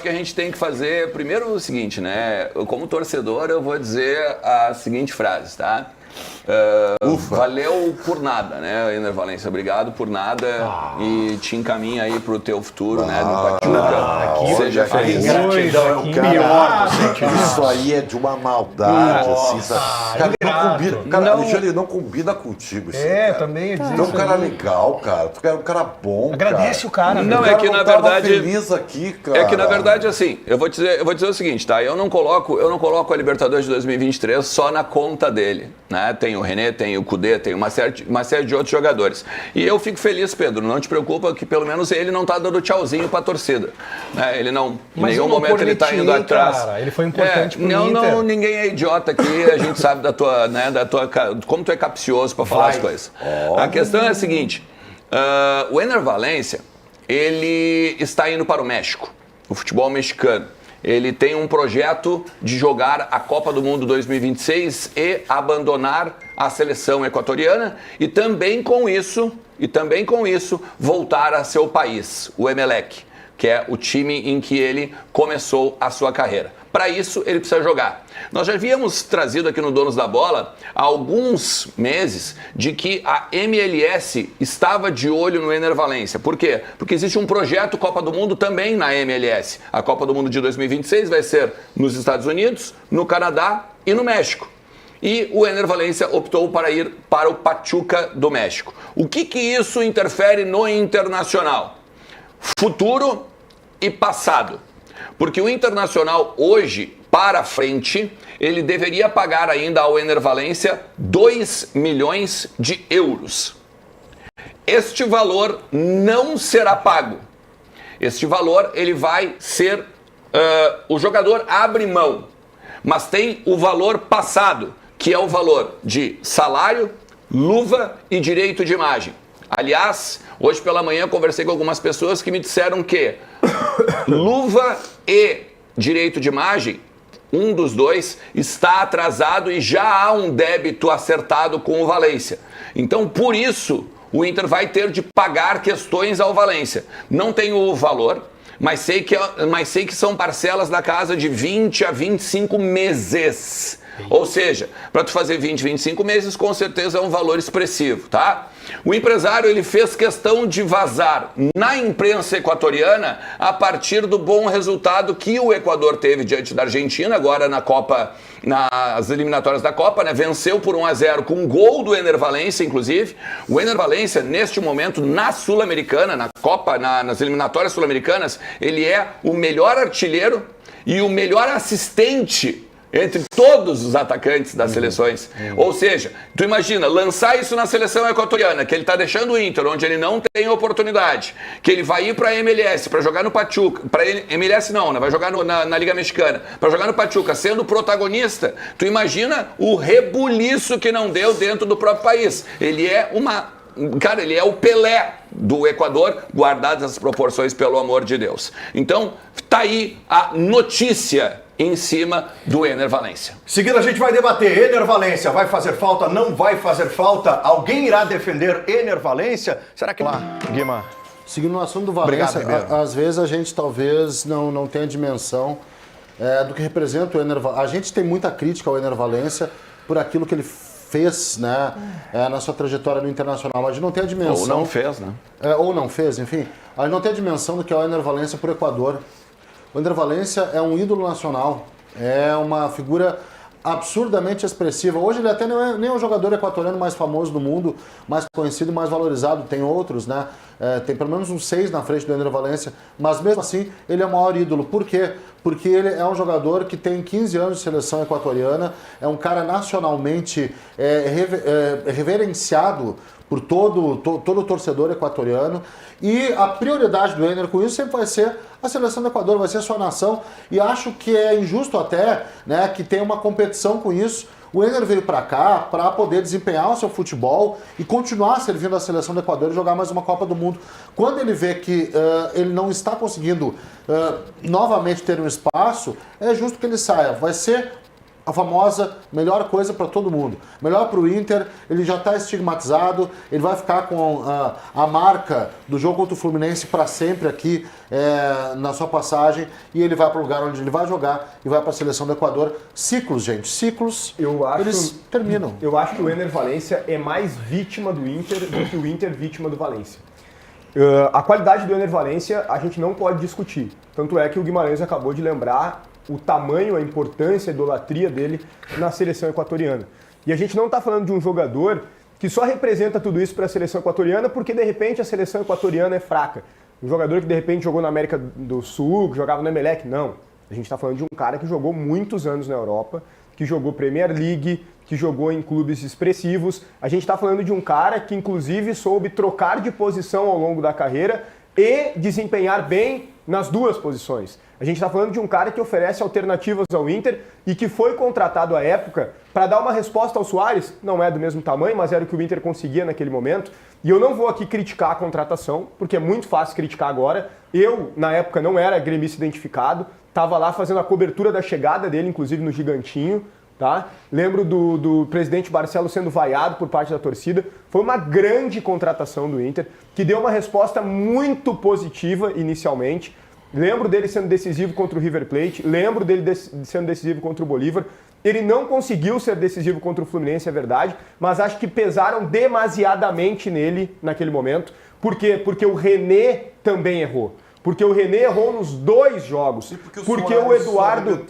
que a gente tem que fazer primeiro o seguinte, né? Como torcedor, eu vou dizer a seguinte frase, tá? Valeu por nada, né, Ener Valencia? Obrigado por nada e te encaminha aí pro teu futuro, né, no Pachuca. Seja feliz. Gratidão é o pior do sentimento. Isso aí é de uma maldade, assim, sabe? Cara, não combina. Cara, Alexandre, não combina contigo. Assim, cara. Também. Tu é um cara legal, cara. Tu é um cara bom. Agradece o cara. Não, cara é que na verdade. Feliz aqui, cara. É que na verdade, assim, eu vou dizer o seguinte, tá? Eu não coloco a Libertadores de 2023 só na conta dele, né? Tem o René, tem o Kudê, tem uma série de outros jogadores. E eu fico feliz, Pedro, não te preocupa que pelo menos ele não tá dando tchauzinho pra torcida. Né? Ele não, em nenhum momento ele tá indo atrás. Cara, ele foi importante pro Inter. Não, ninguém é idiota aqui, a gente sabe da tua, né, como tu é capcioso pra falar as coisas. A questão é a seguinte, o Ener Valencia, ele está indo para o México, o futebol mexicano. Ele tem um projeto de jogar a Copa do Mundo 2026 e abandonar a seleção equatoriana e também com isso voltar a seu país, o Emelec, que é o time em que ele começou a sua carreira. Para isso, ele precisa jogar. Nós já havíamos trazido aqui no Donos da Bola há alguns meses de que a MLS estava de olho no Ener Valencia. Por quê? Porque existe um projeto Copa do Mundo também na MLS. A Copa do Mundo de 2026 vai ser nos Estados Unidos, no Canadá e no México. E o Ener Valencia optou para ir para o Pachuca do México. O que isso interfere no Internacional? Futuro e passado. Porque o Internacional hoje, para frente, ele deveria pagar ainda ao Ener Valencia 2 milhões de euros. Este valor não será pago. Este valor ele vai ser... o jogador abre mão, mas tem o valor passado, que é o valor de salário, luva e direito de imagem. Aliás, hoje pela manhã eu conversei com algumas pessoas que me disseram que luva e direito de imagem, um dos dois, está atrasado e já há um débito acertado com o Valencia. Então, por isso, o Inter vai ter de pagar questões ao Valencia. Não tenho o valor, mas sei que são parcelas da casa de 20 a 25 meses. Ou seja, para tu fazer 20, 25 meses, com certeza é um valor expressivo, tá? O empresário, ele fez questão de vazar na imprensa equatoriana a partir do bom resultado que o Equador teve diante da Argentina, agora na Copa, nas eliminatórias da Copa, né? Venceu por 1-0 com um gol do Ener Valencia, inclusive. O Ener Valencia, neste momento, na Sul-Americana, na Copa, nas eliminatórias sul-americanas, ele é o melhor artilheiro e o melhor assistente entre todos os atacantes das seleções. Ou seja, tu imagina, lançar isso na seleção equatoriana, que ele tá deixando o Inter, onde ele não tem oportunidade, que ele vai ir pra MLS, pra jogar no Pachuca, pra MLS não, né? Vai jogar na Liga Mexicana, pra jogar no Pachuca, sendo protagonista, tu imagina o rebuliço que não deu dentro do próprio país. Ele é Cara, ele é o Pelé do Equador, guardadas as proporções, pelo amor de Deus. Então, tá aí a notícia em cima do Ener Valencia. Seguindo, a gente vai debater. Ener Valencia vai fazer falta, não vai fazer falta? Alguém irá defender Ener Valencia? Será que... Lá, Guima. Seguindo no assunto do Valencia, às vezes a gente talvez não tenha dimensão do que representa o Ener Valencia. A gente tem muita crítica ao Ener Valencia por aquilo que ele fez, né, na sua trajetória no Internacional, mas a gente não tem a dimensão... Ou não fez, né? Ou não fez, enfim. A gente não tem a dimensão do que é o Ener Valencia para o Equador. O Ener Valencia é um ídolo nacional, é uma figura absurdamente expressiva. Hoje ele até nem é o jogador equatoriano mais famoso do mundo, mais conhecido e mais valorizado. Tem outros, né? Tem pelo menos uns 6 na frente do Ener Valencia, mas mesmo assim ele é o maior ídolo. Por quê? Porque ele é um jogador que tem 15 anos de seleção equatoriana, é um cara nacionalmente reverenciado por todo o torcedor equatoriano, e a prioridade do Ener com isso sempre vai ser a seleção do Equador, vai ser a sua nação, e acho que é injusto até, né, que tenha uma competição com isso. O Ener veio para cá para poder desempenhar o seu futebol e continuar servindo a seleção do Equador e jogar mais uma Copa do Mundo. Quando ele vê que ele não está conseguindo novamente ter um espaço, é justo que ele saia. Vai ser a famosa melhor coisa para todo mundo. Melhor para o Inter, ele já está estigmatizado, ele vai ficar com a marca do jogo contra o Fluminense para sempre aqui na sua passagem, e ele vai para o lugar onde ele vai jogar e vai para a seleção do Equador. Ciclos, gente, ciclos, eles terminam. Eu acho que o Ener Valencia é mais vítima do Inter do que o Inter vítima do Valencia. A qualidade do Ener Valencia a gente não pode discutir. Tanto é que o Guimarães acabou de lembrar o tamanho, a importância, a idolatria dele na seleção equatoriana. E a gente não está falando de um jogador que só representa tudo isso para a seleção equatoriana porque, de repente, a seleção equatoriana é fraca. Um jogador que, de repente, jogou na América do Sul, que jogava no Emelec. Não. A gente está falando de um cara que jogou muitos anos na Europa, que jogou Premier League, que jogou em clubes expressivos. A gente está falando de um cara que, inclusive, soube trocar de posição ao longo da carreira e desempenhar bem nas duas posições. A gente está falando de um cara que oferece alternativas ao Inter e que foi contratado à época para dar uma resposta ao Suárez. Não é do mesmo tamanho, mas era o que o Inter conseguia naquele momento. E eu não vou aqui criticar a contratação, porque é muito fácil criticar agora. Eu, na época, não era gremista identificado, estava lá fazendo a cobertura da chegada dele, inclusive no Gigantinho. Tá? Lembro do presidente Barcelos sendo vaiado por parte da torcida. Foi uma grande contratação do Inter, que deu uma resposta muito positiva inicialmente. Lembro dele sendo decisivo contra o River Plate, lembro dele sendo decisivo contra o Bolívar. Ele não conseguiu ser decisivo contra o Fluminense, é verdade, mas acho que pesaram demasiadamente nele naquele momento. Por quê? Porque o René também errou. Porque o René errou nos 2 jogos. Porque o Eduardo...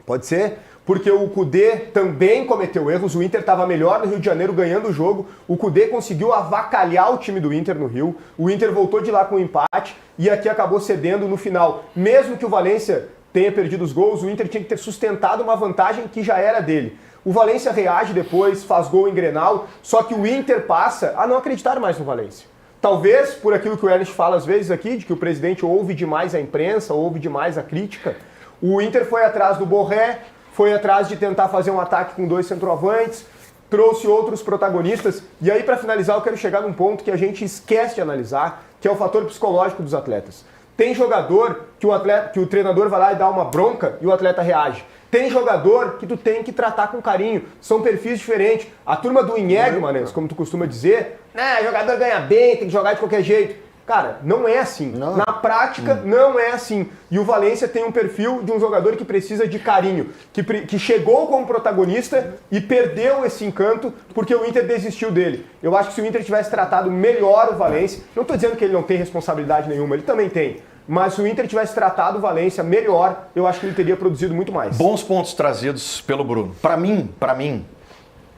Pode ser? Porque o Kudê também cometeu erros, o Inter estava melhor no Rio de Janeiro ganhando o jogo, o Kudê conseguiu avacalhar o time do Inter no Rio, o Inter voltou de lá com um empate e aqui acabou cedendo no final. Mesmo que o Valencia tenha perdido os gols, o Inter tinha que ter sustentado uma vantagem que já era dele. O Valencia reage depois, faz gol em Grenal, só que o Inter passa a não acreditar mais no Valencia. Talvez, por aquilo que o Ernest fala às vezes aqui, de que o presidente ouve demais a imprensa, ouve demais a crítica, o Inter foi atrás do Borré, foi atrás de tentar fazer um ataque com 2 centroavantes, trouxe outros protagonistas. E aí, para finalizar, eu quero chegar num ponto que a gente esquece de analisar, que é o fator psicológico dos atletas. Tem jogador que o treinador vai lá e dá uma bronca e o atleta reage. Tem jogador que tu tem que tratar com carinho. São perfis diferentes. A turma do Inheg, Manens, como tu costuma dizer, jogador ganha bem, tem que jogar de qualquer jeito. Cara, não é assim. Não. Na prática, não é assim. E o Valencia tem um perfil de um jogador que precisa de carinho, que chegou como protagonista e perdeu esse encanto porque o Inter desistiu dele. Eu acho que se o Inter tivesse tratado melhor o Valencia, não estou dizendo que ele não tem responsabilidade nenhuma, ele também tem. Mas se o Inter tivesse tratado o Valencia melhor, eu acho que ele teria produzido muito mais. Bons pontos trazidos pelo Bruno. Para mim,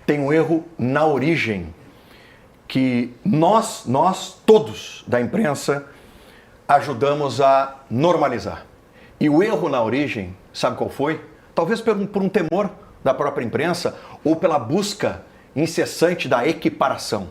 tem um erro na origem que nós todos da imprensa ajudamos a normalizar. E o erro na origem, sabe qual foi? Talvez por um temor da própria imprensa ou pela busca incessante da equiparação.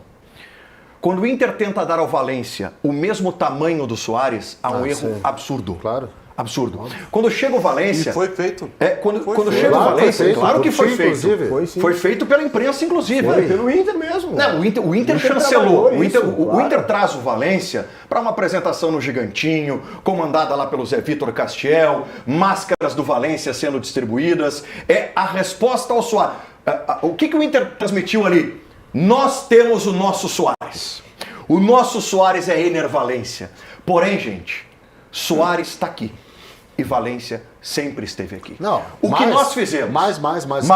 Quando o Inter tenta dar ao Valencia o mesmo tamanho do Suárez, há um erro absurdo. Claro. Absurdo. Quando chega o Valencia... E foi feito. Quando chega o Valencia, claro que foi feito. Foi feito pela imprensa, inclusive. Foi pelo Inter mesmo. Não, o Inter chancelou. O Inter traz o Valencia para uma apresentação no Gigantinho, comandada lá pelo Zé Vitor Castiel, máscaras do Valencia sendo distribuídas. É a resposta ao Suárez. O que o Inter transmitiu ali? Nós temos o nosso Suárez. O nosso Suárez é Ener Valencia. Porém, gente, Suárez está aqui. E Valencia sempre esteve aqui. Não, o que nós fizemos? Mais. Mas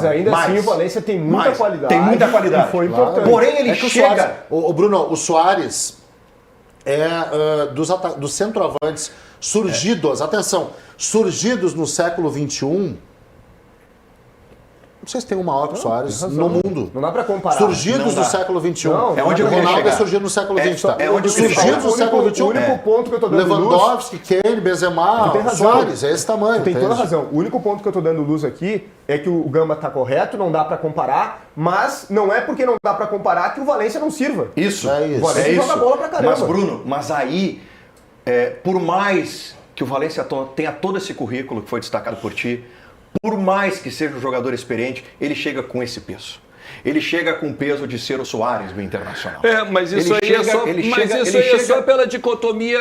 ainda assim o Valencia tem muita qualidade. Tem muita qualidade. E foi importante. Porém, ele chega... O Suárez é dos centroavantes surgidos, atenção, surgidos no século XXI. Não sei se tem um maior que o Soares no mundo. Não dá pra comparar. Surgidos no século XXI. É onde o eu queria Ronaldo chegar. é surgido no século XX. Tá? É onde eu queria surgidos no século XXI. O único ponto que eu tô dando Lewandowski, Kane, Benzema, Soares, é esse tamanho. Tem toda razão. O único ponto que eu tô dando luz aqui é que o Gamba tá correto, não dá pra comparar, mas não é porque não dá pra comparar que o Valencia não sirva. Isso. O Valencia joga bola pra caramba. Mas, Bruno, aí, por mais que o Valencia tenha todo esse currículo que foi destacado por ti, por mais que seja um jogador experiente, ele chega com esse peso. Ele chega com o peso de ser o Soares do Internacional. Mas isso aí é só pela dicotomia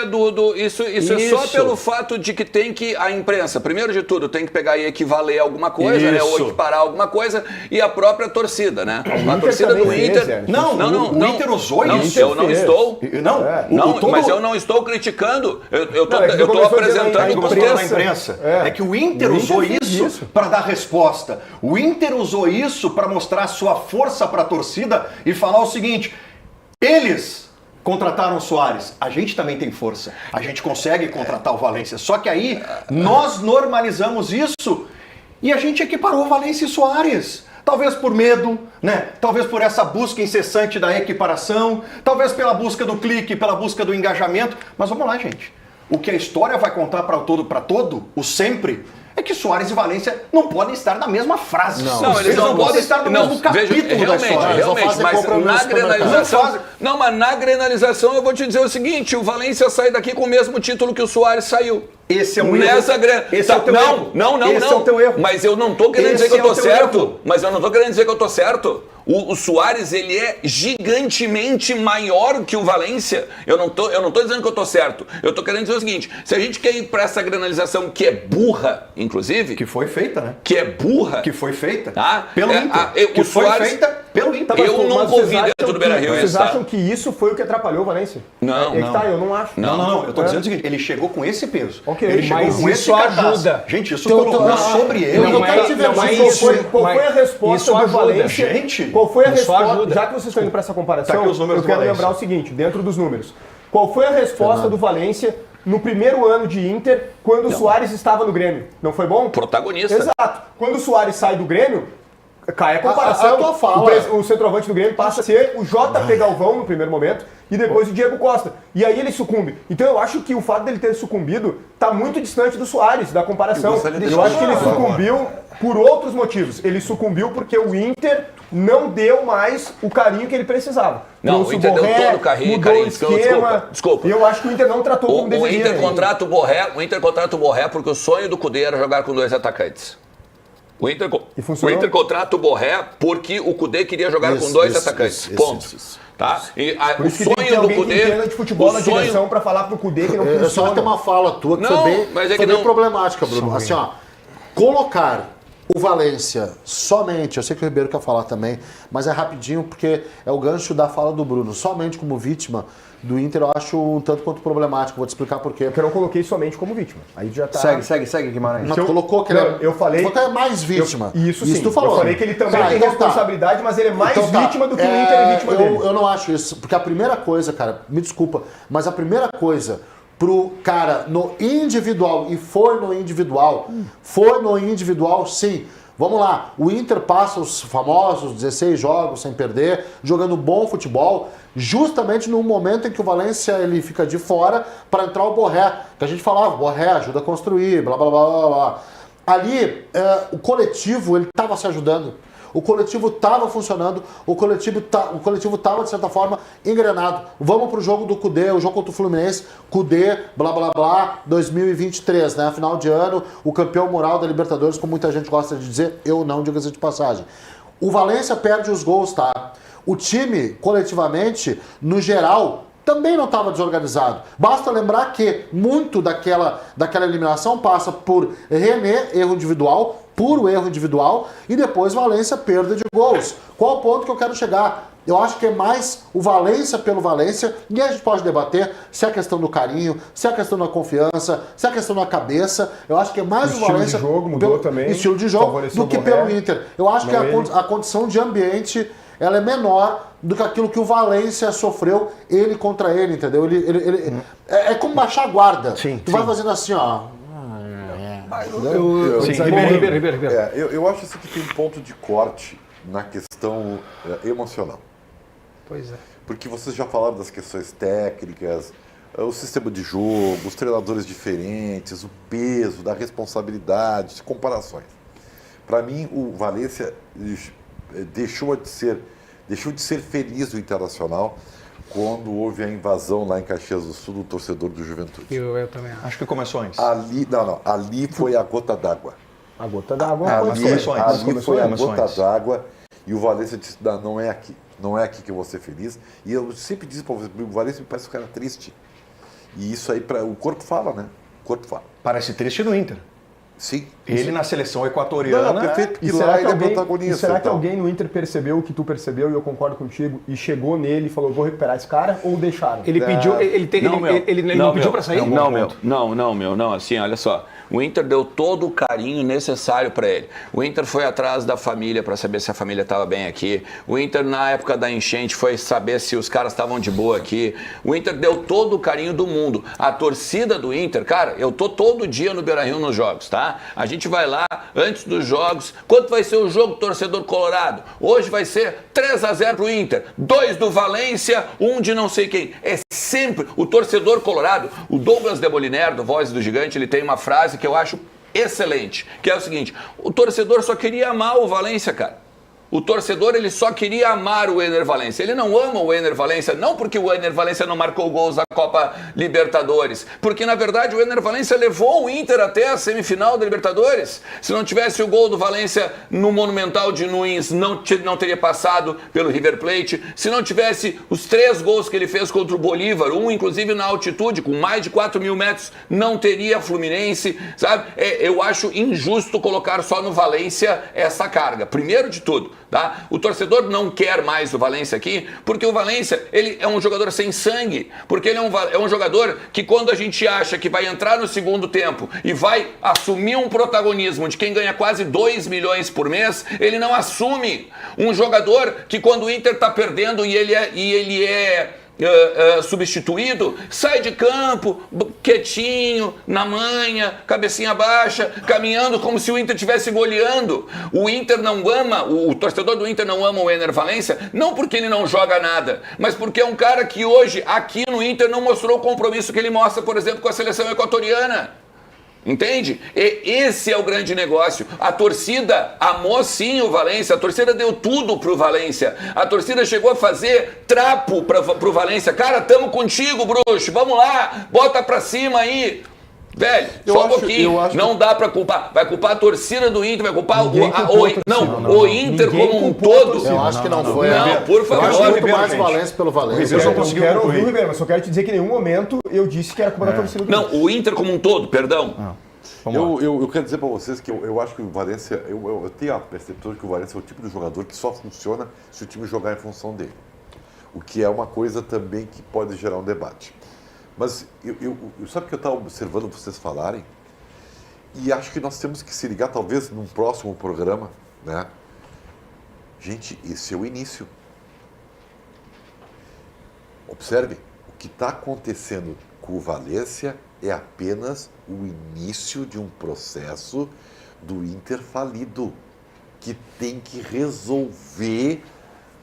isso é só pelo fato de que tem que a imprensa, primeiro de tudo, tem que pegar e equivaler alguma coisa, né, ou equiparar alguma coisa, e a própria torcida, né? A torcida do Inter. O Inter usou isso. Eu não estou. Mas eu não estou criticando. Eu estou apresentando o que na imprensa. É que o Inter usou isso para dar resposta. O Inter usou isso para mostrar sua força para a torcida e falar o seguinte: eles contrataram o Soares, a gente também tem força, a gente consegue contratar o Valência. Só que aí nós normalizamos isso e a gente equiparou o Valência e Soares. Talvez por medo, né? Talvez por essa busca incessante da equiparação, talvez pela busca do clique, pela busca do engajamento. Mas vamos lá, gente. O que a história vai contar para todo, o sempre, é que Soares e Valência não podem estar na mesma frase. Não, eles não podem estar no mesmo capítulo da história. Realmente, mas na grenalização... Mas na grenalização eu vou te dizer o seguinte, o Valência sai daqui com o mesmo título que o Soares saiu. Esse é um erro. Esse é o teu erro. Não. Esse é o teu erro. Mas eu não tô querendo dizer que eu tô certo. Mas eu não tô querendo dizer que eu tô certo. O Soares, ele é gigantemente maior que o Valência. Eu não tô dizendo que eu tô certo. Eu tô querendo dizer o seguinte, se a gente quer ir pra essa granalização que é burra, inclusive... Que foi feita, né? Que é burra. Que foi feita. Tá? Pelo Inter. Que foi feita pelo Inter. Eu não convido dentro do Beira-Rio. Vocês acham que isso foi o que atrapalhou o Valência? Não. Eu não acho. Não. Eu tô dizendo o seguinte, ele chegou com esse peso. Ok, ele chegou mas com isso esse ajuda. Gente, isso colocou sobre ele. Qual foi a resposta do Valência? Gente, qual foi a resposta? ajuda. Já que vocês estão indo para essa comparação, Tá aqui os números eu quero do Valência. lembrar o seguinte, dentro dos números. Qual foi a resposta do Valência no primeiro ano de Inter, quando o Soares estava no Grêmio? Não foi bom? Protagonista. Exato. Quando o Soares sai do Grêmio, cai a comparação. A tua fala. O centroavante do Grêmio passa a ser o JP Galvão no primeiro momento e depois o Diego Costa. E aí ele sucumbe. Então eu acho que o fato dele ter sucumbido está muito distante do Soares, da comparação. Eu acho que ele sucumbiu por outros motivos. Ele sucumbiu porque o Inter não deu mais o carinho que ele precisava. Não, o Inter deu todo o carinho, mudou o esquema. Desculpa. E eu acho que o Inter não tratou como deveria. O Inter contrata o Borré porque o sonho do Cudê era jogar com 2 atacantes. O Inter contrata o Borré porque o Cudê queria jogar com 2 atacantes. Ponto. Tá? E o sonho do Cudê... Que de futebol na direção para falar pro Cudê que não funciona. Eu só tenho uma fala tua que foi bem problemática, Bruno. Assim, ó, colocar o Valência somente, eu sei que o Ribeiro quer falar também, mas é rapidinho porque é o gancho da fala do Bruno, somente como vítima do Inter eu acho um tanto quanto problemático, vou te explicar por quê. Porque eu não coloquei somente como vítima. Aí já tá... Segue, Guimarães. Mas tu colocou que eu falei que é mais vítima. Isso sim. Tu falou. Eu falei que ele também tem responsabilidade, mas ele é mais vítima do que o Inter é vítima dele. Eu não acho isso, porque a primeira coisa, cara, me desculpa, mas a primeira coisa pro cara no individual, e foi no individual sim. Vamos lá, o Inter passa os famosos 16 jogos sem perder, jogando bom futebol, justamente no momento em que o Valência ele fica de fora para entrar o Borré, que a gente falava, Borré ajuda a construir, blá blá blá blá blá. Ali, o coletivo ele estava se ajudando. O coletivo estava funcionando, o coletivo estava, de certa forma, engrenado. Vamos pro jogo do Cudê, o jogo contra o Fluminense, Cudê, blá blá blá, 2023, né? Final de ano, o campeão moral da Libertadores, como muita gente gosta de dizer, eu não, diga-se de passagem. O Valência perde os gols, tá? O time, coletivamente, no geral, também não estava desorganizado. Basta lembrar que muito daquela eliminação passa por René, erro individual, puro erro individual, e depois Valência, perda de gols. Qual o ponto que eu quero chegar? Eu acho que é mais o Valência pelo Valência, e a gente pode debater se é a questão do carinho, se é a questão da confiança, se é a questão da cabeça. Eu acho que é mais o Valência... Estilo de jogo mudou também. Estilo de jogo do que pelo Inter. Eu acho que a condição de ambiente ela é menor do que aquilo que o Valência sofreu, ele contra ele, entendeu? É como baixar a guarda. Tu vai fazendo assim, ó... Ribeiro. Eu acho assim que tem um ponto de corte na questão emocional. Pois é. Porque vocês já falaram das questões técnicas, o sistema de jogo, os treinadores diferentes, o peso, da responsabilidade, comparações. Para mim, o Valência deixou de ser feliz do Internacional quando houve a invasão lá em Caxias do Sul do torcedor do Juventude. Eu também acho. Acho que começou antes. Ali foi a gota d'água. A gota d'água Ali foi a gota d'água E o Valência disse, não é aqui. Não é aqui que eu vou ser feliz. E eu sempre disse para você, o Valência me parece um cara triste. E isso aí, o corpo fala, né? O corpo fala. Parece triste no Inter. Sim. Ele na seleção equatoriana. Não, perfeito, porque E lá será, que ele é alguém, protagonista. e será que então. alguém no Inter percebeu o que tu percebeu, e eu concordo contigo, e chegou nele e falou, vou recuperar esse cara, ou deixaram? Ele pediu, ele não pediu pra sair? Não, assim, olha só. O Inter deu todo o carinho necessário para ele. O Inter foi atrás da família para saber se a família estava bem aqui. O Inter, na época da enchente, foi saber se os caras estavam de boa aqui. O Inter deu todo o carinho do mundo. A torcida do Inter, cara, eu tô todo dia no Beira-Rio nos jogos, tá? A gente vai lá antes dos jogos. Quanto vai ser o jogo, torcedor colorado? Hoje vai ser 3-0 pro Inter, 2 do Valência, 1 de não sei quem. É sempre o torcedor colorado. O Douglas de Moliner, do Voz do Gigante, ele tem uma frase que eu acho excelente, que é o seguinte: o torcedor só queria amar o Valência, cara. O torcedor, ele só queria amar o Ener Valencia. Ele não ama o Ener Valencia, não porque o Ener Valencia não marcou gols na Copa Libertadores, porque na verdade o Ener Valencia levou o Inter até a semifinal da Libertadores. Se não tivesse o gol do Valencia no Monumental de Nunes, não teria passado pelo River Plate. Se não tivesse os 3 gols que ele fez contra o Bolívar, um inclusive na altitude, com mais de 4.000 metros, não teria Fluminense, sabe? Eu acho injusto colocar só no Valencia essa carga. Primeiro de tudo, tá? O torcedor não quer mais o Valência aqui, porque o Valência, ele é um jogador sem sangue, porque ele é um jogador que quando a gente acha que vai entrar no segundo tempo e vai assumir um protagonismo de quem ganha quase 2 milhões por mês, ele não assume. Um jogador que quando o Inter tá perdendo e ele é substituído, sai de campo, quietinho, na manha, cabecinha baixa, caminhando como se o Inter estivesse goleando. O Inter não ama, o torcedor do Inter não ama o Ener Valencia, não porque ele não joga nada, mas porque é um cara que hoje, aqui no Inter, não mostrou o compromisso que ele mostra, por exemplo, com a seleção equatoriana. Entende? E esse é o grande negócio. A torcida amou sim o Valência, a torcida deu tudo pro Valência, a torcida chegou a fazer trapo pro Valência. Cara, tamo contigo, bruxo, vamos lá, bota pra cima aí. Velho, só um pouquinho, não dá pra culpar. Vai culpar a torcida do Inter, vai culpar o Inter como um todo. Eu acho que não foi. Não, por favor. Eu acho muito mais Valência pelo Valência. Eu só consegui quero concluir. ouvir o Ribeiro, mas só quero te dizer que em nenhum momento eu disse que era culpa da torcida do Inter. Não, o Inter como um todo, perdão. Eu quero dizer para vocês que eu acho que o Valência, eu tenho a percepção de que o Valência é o tipo de jogador que só funciona se o time jogar em função dele. O que é uma coisa também que pode gerar um debate. Mas sabe que eu estava observando vocês falarem? E acho que nós temos que se ligar, talvez, num próximo programa, né? Gente, esse é o início. Observe, o que está acontecendo com o Valência é apenas o início de um processo do Inter falido, que tem que resolver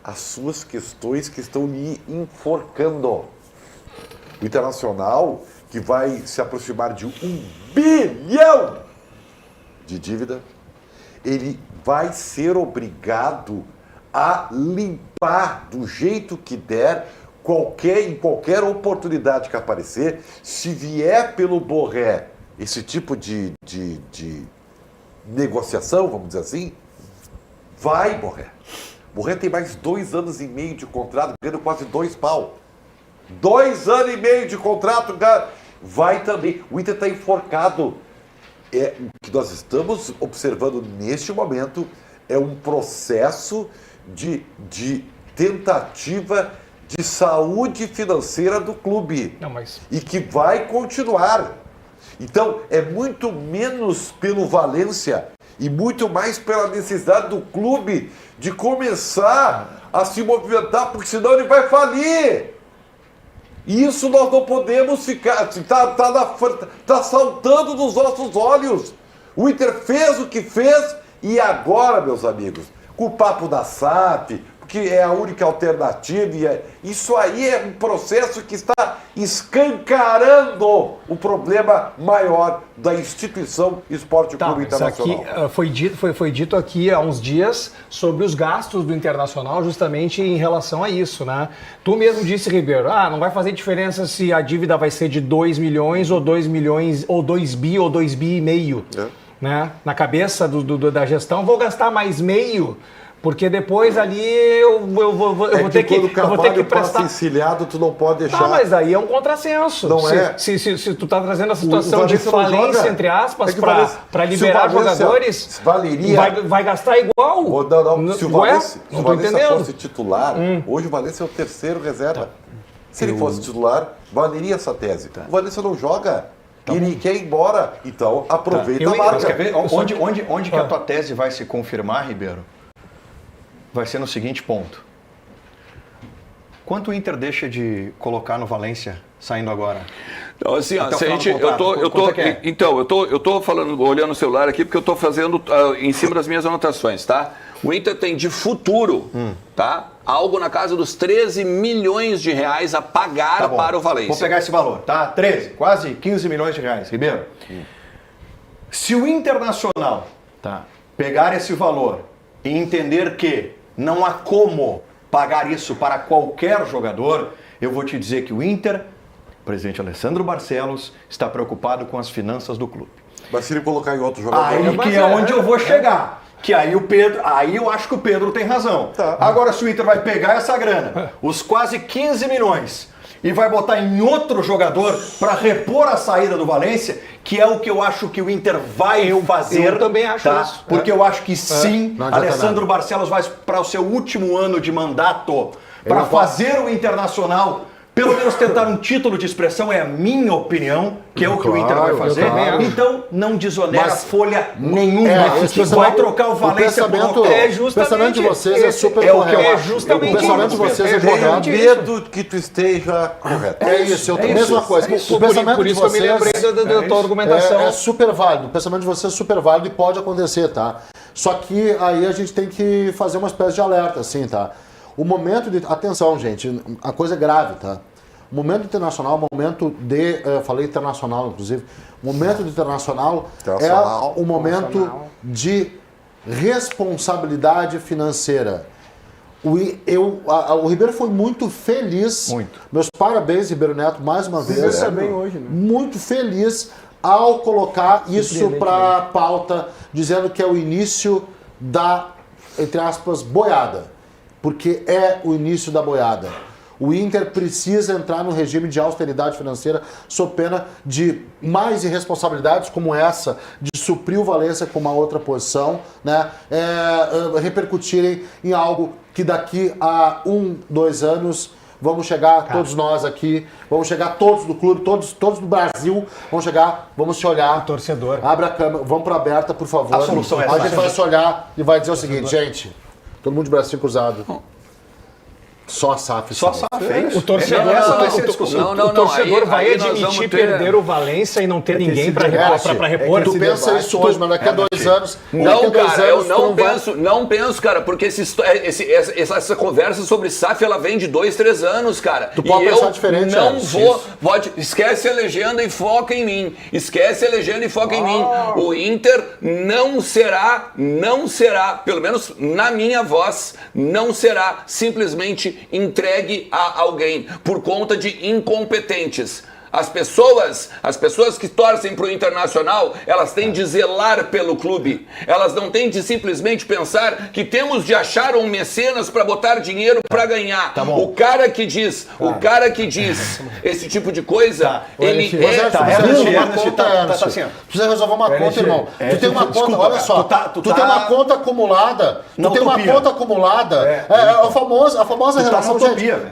as suas questões que estão lhe enforcando. O Internacional, que vai se aproximar de 1 bilhão de dívida, ele vai ser obrigado a limpar do jeito que der em qualquer oportunidade que aparecer. Se vier pelo Borré esse tipo de negociação, vamos dizer assim, vai, Borré. Borré tem mais 2 anos e meio de contrato, ganhando quase 2 pau. 2 anos e meio de contrato, vai também. O Inter está enforcado. O que nós estamos observando neste momento é um processo de tentativa de saúde financeira do clube. Não, mas... E que vai continuar. Então, é muito menos pelo Valência e muito mais pela necessidade do clube de começar a se movimentar, porque senão ele vai falir. E isso nós não podemos ficar, está saltando nos nossos olhos. O Inter fez o que fez e agora, meus amigos, com o papo da SAF, que é a única alternativa, isso aí é um processo que está escancarando o problema maior da instituição Esporte Clube Internacional. Isso aqui foi dito aqui há uns dias sobre os gastos do Internacional justamente em relação a isso, né? Tu mesmo disse, Ribeiro, não vai fazer diferença se a dívida vai ser de 2 milhões ou 2 milhões ou 2 bi ou 2 bi e meio, né? Na cabeça da gestão, vou gastar mais meio Porque depois ali eu vou ter que passa prestar... encilhado, tu não pode deixar... Tá, mas aí é um contrassenso. Não se tu tá trazendo a situação de Valência não falência, joga. entre aspas, É que Valência- para se o liberar Valência jogadores, valeria- vai gastar igual. Não. Se o Valência, Não tô entendendo. fosse titular, hoje o Valência é o terceiro reserva. Se ele fosse titular, valeria essa tese. O Valência não joga. Ele quer ir embora. Então, aproveita a Mas marca. quer ver onde que a tua tese vai se confirmar, Ribeiro? Vai ser no seguinte ponto. Quanto o Inter deixa de colocar no Valência saindo agora? Então, assim, ó, Até o se a final do gente, contrato, quanto é que é? então, eu tô falando, olhando o celular aqui porque eu tô fazendo em cima das minhas anotações, tá? O Inter tem de futuro, tá? Algo na casa dos 13 milhões de reais a pagar Tá bom. para o Valência. Vou pegar esse valor, tá? 13, quase 15 milhões de reais, Ribeiro. Se o Internacional pegar esse valor e entender que não há como pagar isso para qualquer jogador, eu vou te dizer que o Inter, o presidente Alessandro Barcelos, está preocupado com as finanças do clube. Mas se ele colocar em outro jogador... Aí que é onde eu vou chegar. Que aí o Pedro, aí eu acho que o Pedro tem razão. Tá. Agora, se o Inter vai pegar essa grana, os quase 15 milhões, e vai botar em outro jogador para repor a saída do Valência, que é o que eu acho que o Inter vai fazer. Eu também acho isso. Porque eu acho que sim, Não adianta Alessandro nada. Barcelos vai para o seu último ano de mandato para não pode- fazer o Internacional. Pelo menos tentar um título de expressão, é a minha opinião, que é o que o Inter vai Claro, fazer. eu também acho. Então, não desonera Mas- folha nenhuma. esse Vai trocar o Valência por pensamento, qualquer. o pensamento de vocês é super é o que eu correto. acho. justamente O pensamento de isso. vocês é Tenho correto. medo que tu esteja correto. É isso, eu tenho a mesma coisa. O Por pensamento de isso que eu me vocês lembrei da tua argumentação. é super válido. O pensamento de vocês é super válido e pode acontecer, tá? Só que aí a gente tem que fazer uma espécie de alerta, assim, tá? O momento de... Atenção, gente, a coisa é grave, tá? O momento internacional, o momento de... falei internacional, inclusive. O momento do internacional Internacional. é o momento de responsabilidade financeira. O Ribeiro foi muito feliz. Muito. Meus parabéns, Ribeiro Neto, mais uma vez. Ribeiro tá bem hoje, né? Muito feliz ao colocar isso para pauta, dizendo que é o início da, entre aspas, boiada. Porque é o início da boiada. O Inter precisa entrar no regime de austeridade financeira sob pena de mais irresponsabilidades como essa, de suprir o Valência com uma outra posição, né? Repercutirem em algo que daqui a 1, 2 anos vamos chegar, todos nós aqui, vamos chegar todos do clube, todos do Brasil, vamos chegar, vamos se olhar. Torcedor. Abre a câmera, vamos para aberta, por favor. A solução é A gente essa. vai se olhar e vai dizer o seguinte, gente, todo mundo de bracinho cruzado. Só a SAF. Só salva. SAF, é isso. O torcedor, Essa vai ser a discussão. Não, o torcedor aí- vai aí nós admitir vamos ter- perder o Valência e não ter ninguém para repor. Tu pensa isso hoje, mas daqui a 2 anos... Não, daqui a 2 cara, eu anos, não tu vai- penso, não penso, cara, porque essa conversa sobre SAF, ela vem de 2, 3 anos, cara. Tu pode e pensar eu diferente, não Alex, vou, isso. esquece a legenda e foca em mim. Esquece a legenda e foca em mim. O Inter não será, pelo menos na minha voz, não será simplesmente entregue a alguém por conta de incompetentes. As pessoas que torcem para o Internacional, elas têm de zelar pelo clube. Elas não têm de simplesmente pensar que temos de achar um mecenas para botar dinheiro para ganhar. O cara que diz esse tipo de coisa, ele Mas é... tu precisa resolver uma Ernest, conta, Ernest. assim, ó. Precisa resolver uma conta, irmão. Tu tem uma conta, desculpa, olha cara, só. tu Tu tá tem uma conta acumulada. na Tu tem uma utopia. conta acumulada. A famosa Tu tá relação, na gente. utopia, velho.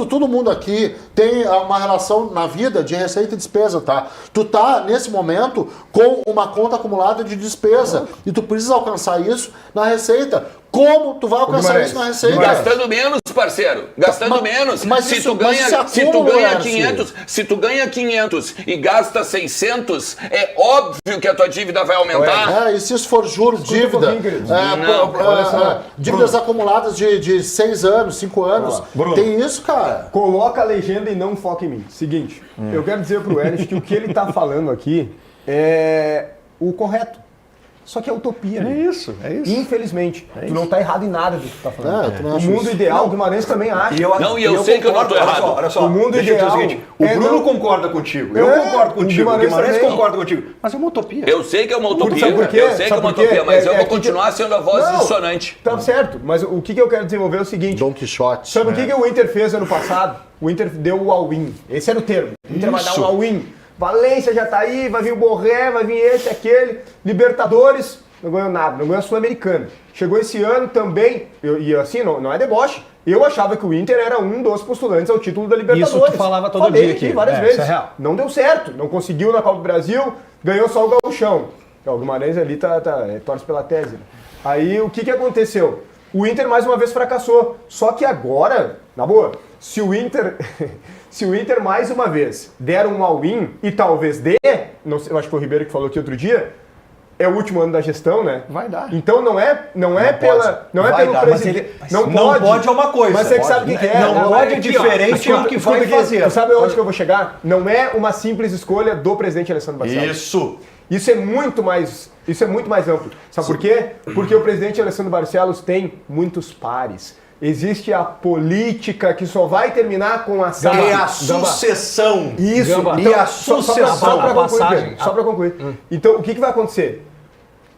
Todo mundo aqui tem uma relação na vida de receita e despesa, tá? Tu tá, nesse momento, com uma conta acumulada de despesa. E tu precisa alcançar isso na receita. Como tu vai alcançar Guimarães, isso na receita? Gastando menos, parceiro. Gastando Mas- menos. mas se isso- tu ganha, mas isso é se tu acúmulo, ganha Ernest. 500, se tu ganha 500 e gasta 600, é óbvio que a tua dívida vai aumentar. E se isso for juro, dívida, pouquinho, querido. dívidas acumuladas de 6 anos, 5 anos, Bruno. tem isso, cara. Coloca a legenda e não foca em mim. Seguinte, eu quero dizer pro Ernest que o que ele tá falando aqui é o correto. Só que é utopia, É né? isso, é isso. Infelizmente. Tu não tá errado em nada do que tu tá falando. eu também O acho mundo isso. ideal, o Guimarães também acha. Eu sei que eu não tô errado. Olha só, O mundo deixa eu dizer o ideal seguinte, o é Bruno não- concorda contigo, eu É, concordo o contigo, o Guimarães Guimarães também. concorda contigo, mas é uma utopia. Eu sei que é uma utopia, Sabe por quê? eu sei que é Sabe uma por quê? utopia, mas eu vou que- continuar sendo a voz Não, dissonante. Tá certo, mas o que eu quero desenvolver é o seguinte. Dom Quixote. Sabe o que o Inter fez ano passado? O Inter deu o all-in. Esse era o termo. O Inter vai dar um all-in. Valência já tá aí, vai vir o Borré, vai vir esse, aquele. Libertadores, não ganhou nada, não ganhou a Sul-Americana. Chegou esse ano também, e assim, não é deboche, eu achava que o Inter era um dos postulantes ao título da Libertadores. Isso tu falava todo Falei dia aqui. várias É, vezes. isso é real. Não deu certo, não conseguiu na Copa do Brasil, ganhou só o Gauchão. O Guimarães ali torce pela tese. Né? Aí o que aconteceu? O Inter mais uma vez fracassou. Só que agora, na boa, se o Inter mais uma vez der um all-in e talvez dê, não sei, eu acho que foi o Ribeiro que falou aqui outro dia, é o último ano da gestão, né? Vai dar. Então não é Vai pelo dar, presidente. não pode é uma coisa. Mas você que sabe o que é. Não pode é aqui, diferente ó, do que escuta vai aqui, fazer. Tu sabe onde que eu vou chegar? Não é uma simples escolha do presidente Alessandro Barcelos. Isso. Isso é muito mais amplo. Sabe por quê? Porque o presidente Alessandro Barcelos tem muitos pares. Existe a política que só vai terminar com a É a sucessão. Isso. Gamba. E a Só sucessão. para a concluir, passagem. Pedro, só para concluir. Então, o que vai acontecer?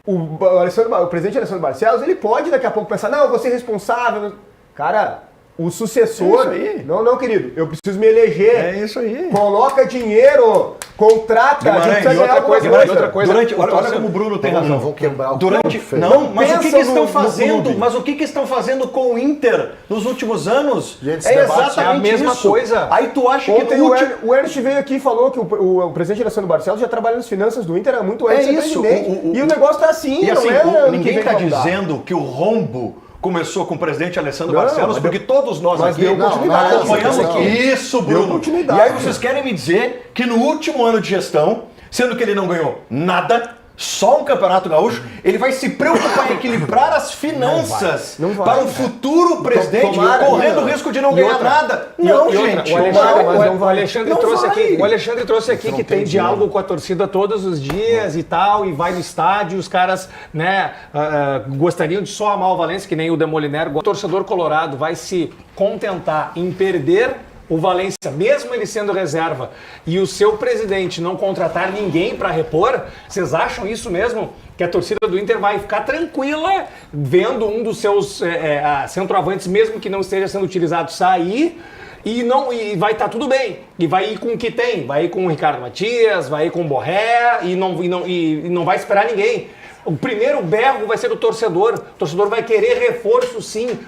O presidente Alessandro Barcelos, ele pode daqui a pouco pensar, não, eu vou ser responsável. Cara, o sucessor... É isso aí. Não, querido, eu preciso me eleger. É isso aí. Coloca dinheiro, contrata, a gente Guimarães, precisa e ganhar alguma Guimarães, coisa. outra coisa. Olha como o Bruno tem razão. Não vão quebrar o Durante, clube, feio. não, mas o que Pensa estão no fazendo? clube. Mas o que estão fazendo com o Inter nos últimos anos? Gente, esse É debate exatamente é a mesma isso. coisa. Aí tu acha que Ontem no último... o Ernst veio aqui e falou que o presidente Alessandro Barcelos já trabalha nas finanças do Inter há muito antes É de ser isso, presidente. E o negócio tá assim, E assim, não é ano que ninguém vem está vai mudar. dizendo que o rombo começou com o presidente Alessandro Não, Barcelos, mas porque deu- todos nós mas aqui deu continuidade, acompanhamos não. isso, Bruno. continuidade. E aí vocês querem me dizer que no último ano de gestão, sendo que ele não ganhou nada, só um campeonato gaúcho, ele vai se preocupar em equilibrar as finanças Não vai. para o futuro presidente, Tomara, correndo o não. risco de não E ganhar outra, nada. e Não, outra, gente. o Tomara, mas não vai. Alexandre Não trouxe vai. aqui. O Alexandre trouxe aqui que tem tem diálogo com a torcida todos os dias e tal, e vai no estádio, os caras, né, gostariam de só amar o Valência, que nem o Demoliner. O torcedor colorado vai se contentar em perder o Valência, mesmo ele sendo reserva, e o seu presidente não contratar ninguém para repor, vocês acham isso mesmo? Que a torcida do Inter vai ficar tranquila vendo um dos seus centroavantes, mesmo que não esteja sendo utilizado, sair e vai estar tudo bem. E vai ir com o que tem. Vai ir com o Ricardo Matias, vai ir com o Borré e não vai esperar ninguém. O primeiro berro vai ser do torcedor. O torcedor vai querer reforço, sim.